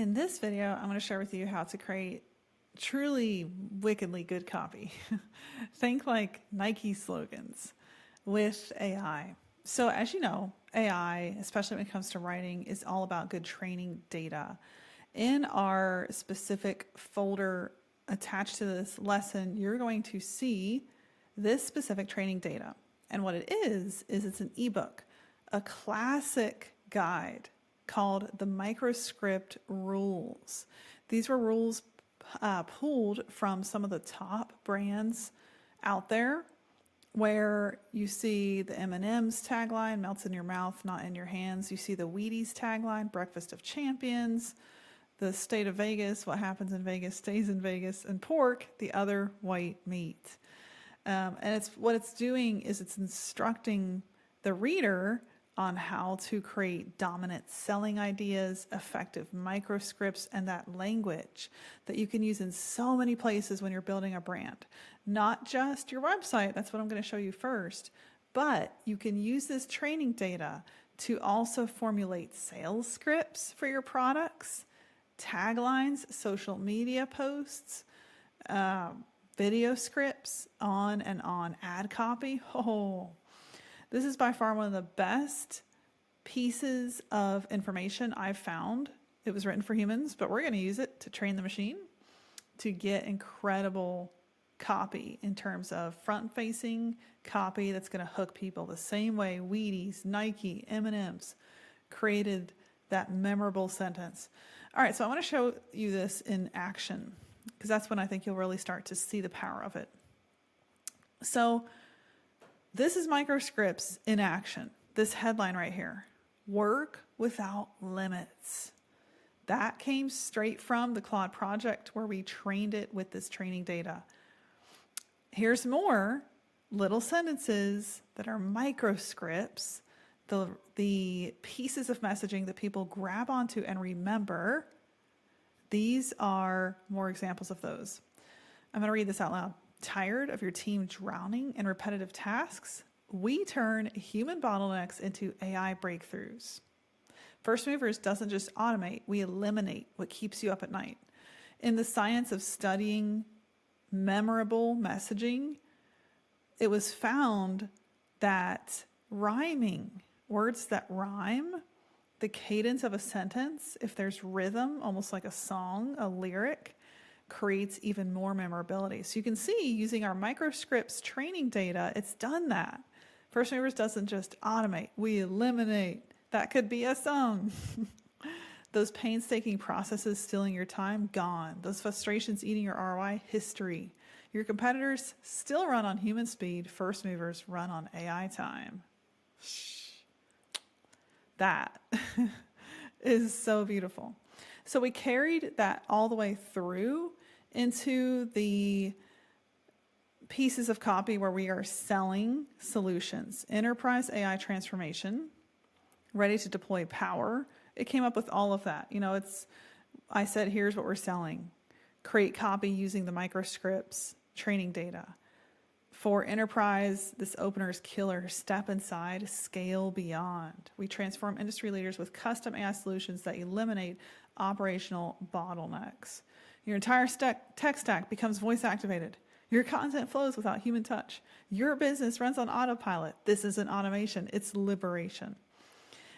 In this video, I'm going to share with you how to create truly wickedly good copy. Think like Nike slogans with AI. So as you know, AI, especially when it comes to writing, is all about good training data. In our specific folder attached to this lesson, you're going to see this specific training data. And what it is it's an ebook, a classic guide called the Microscript rules. These were rules pulled from some of the top brands out there, where you see the M&M's tagline, melts in your mouth, not in your hands. You see the Wheaties tagline, breakfast of champions, the state of Vegas, what happens in Vegas stays in Vegas, and pork, the other white meat. And what it's doing is it's instructing the reader on how to create dominant selling ideas, effective microscripts, and that language that you can use in so many places when you're building a brand. Not just your website, that's what I'm going to show you first, but you can use this training data to also formulate sales scripts for your products, taglines, social media posts, video scripts, on and on, ad copy. This is by far one of the best pieces of information I've found. It was written for humans, but we're going to use it to train the machine to get incredible copy in terms of front-facing copy that's going to hook people the same way Wheaties, Nike, M&M's created that memorable sentence. All right, so I want to show you this in action because that's when I think you'll really start to see the power of it. So this is Microscripts in action. This headline right here, work without limits. That came straight from the Claude project where we trained it with this training data. Here's more little sentences that are microscripts, the pieces of messaging that people grab onto and remember. These are more examples of those. I'm going to read this out loud. Tired of your team drowning in repetitive tasks? We turn human bottlenecks into AI breakthroughs. First Movers doesn't just automate, we eliminate what keeps you up at night. In the science of studying memorable messaging, it was found that rhyming, words that rhyme, the cadence of a sentence, if there's rhythm, almost like a song, a lyric, creates even more memorability. So you can see using our Microscripts training data, it's done that. First Movers doesn't just automate, we eliminate. That could be a song. Those painstaking processes stealing your time, gone. Those frustrations eating your ROI, history. Your competitors still run on human speed. First Movers run on AI time. That is so beautiful. So we carried that all the way through into the pieces of copy where we are selling solutions. Enterprise AI transformation, ready to deploy power. It came up with all of that. I said, here's what we're selling. Create copy using the Microscripts training data. For enterprise, this opener is killer. Step inside, scale beyond. We transform industry leaders with custom AI solutions that eliminate operational bottlenecks. Your entire tech stack becomes voice activated. Your content flows without human touch. Your business runs on autopilot. This isn't automation, it's liberation.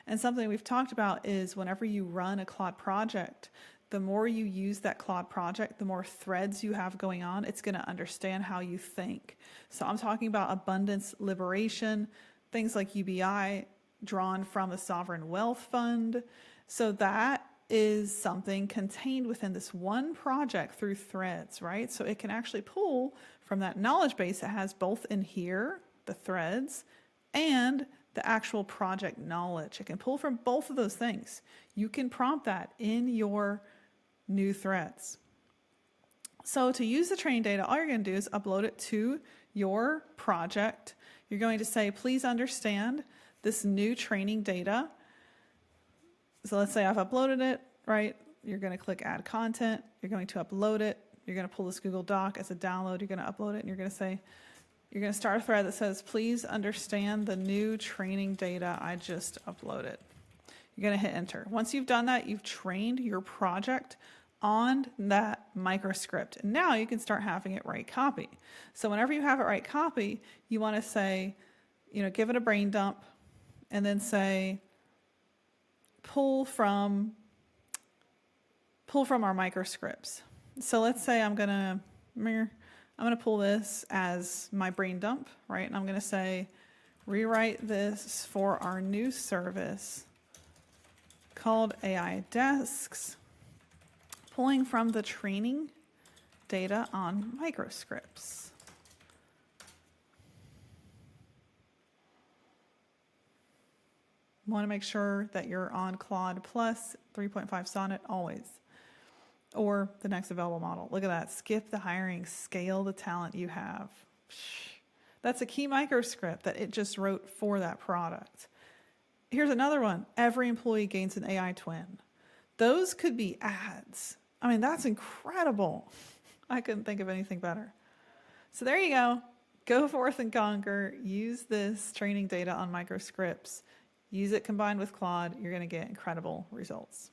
And something we've talked about is whenever you run a Claude project, the more you use that Claude project, the more threads you have going on, it's going to understand how you think. So I'm talking about abundance, liberation, things like UBI drawn from the Sovereign Wealth Fund. So that is something contained within this one project through threads, right? So it can actually pull from that knowledge base it has both in here, the threads, and the actual project knowledge. It can pull from both of those things. You can prompt that in your new threads. So to use the training data, all you're going to do is upload it to your project. You're going to say, please understand this new training data. So let's say I've uploaded it, right? You're going to click add content. You're going to upload it. You're going to pull this Google Doc as a download. You're going to upload it and you're going to say, you're going to start a thread that says, please understand the new training data I just uploaded. You're going to hit enter. Once you've done that, you've trained your project on that microscript. And now you can start having it write copy. So whenever you have it write copy, you want to say, give it a brain dump and then say, pull from our microscripts. So let's say I'm gonna pull this as my brain dump, right? And I'm gonna say, rewrite this for our new service called AI Desks, pulling from the training data on microscripts. Want to make sure that you're on Claude Plus 3.5 Sonnet always, or the next available model. Look at that. Skip the hiring, scale the talent you have. That's a key microscript that it just wrote for that product. Here's another one. Every employee gains an AI twin. Those could be ads. I mean, that's incredible. I couldn't think of anything better. So there you go. Go forth and conquer. Use this training data on microscripts. Use it combined with Claude. You're going to get incredible results.